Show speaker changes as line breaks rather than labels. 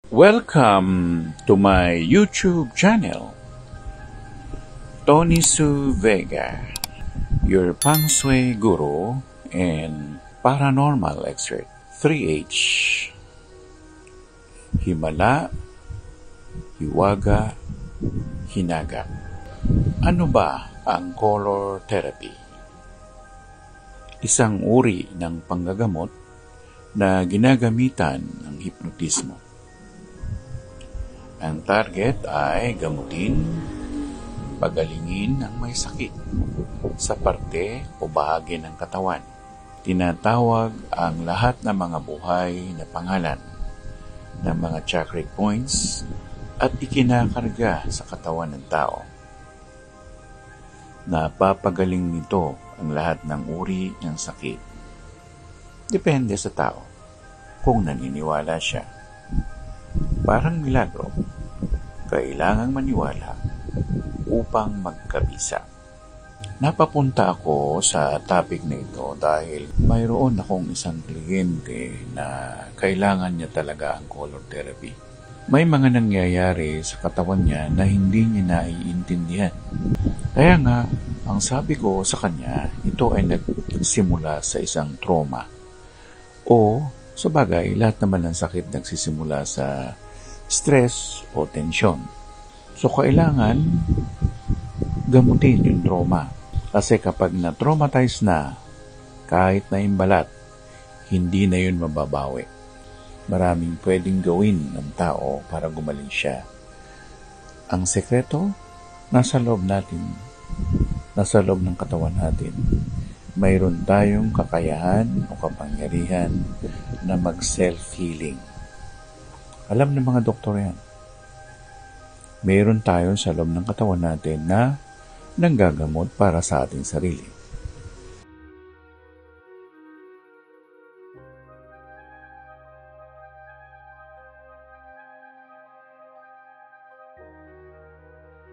Welcome to my YouTube channel, Tony Su Vega, your Feng Shui guru and paranormal expert. 3H. Himala, hiwaga, hinaga. Ano ba ang color therapy? Isang uri ng panggagamot na ginagamitan ng hipnotismo. Ang target ay gamutin, pagalingin ang may sakit sa parte o bahagi ng katawan. Tinatawag ang lahat ng mga buhay na pangalan ng mga chakra points at ikinakarga sa katawan ng tao. Napapagaling nito ang lahat ng uri ng sakit. Depende sa tao kung naniniwala siya. Parang milagro, kailangang maniwala upang magkabisa. Napapunta ako sa topic na ito dahil mayroon akong isang kliyente na kailangan niya talaga ang color therapy. May mga nangyayari sa katawan niya na hindi niya naiintindihan. Kaya nga, ang sabi ko sa kanya, ito ay nagsimula sa isang trauma. O, sa bagay, lahat naman ng sakit nagsisimula sa stress o tensyon. So, kailangan gamutin yung trauma. Kasi kapag na-traumatize na, kahit na imbalat, hindi na yun mababawi. Maraming pwedeng gawin ng tao para gumaling siya. Ang sekreto, nasa loob natin, nasa loob ng katawan natin. Mayroon tayong kakayahan o kapangyarihan na mag-self-healing. Alam ng mga doktor yan. Mayroon tayo sa loob ng katawan natin na nanggagamot para sa ating sarili.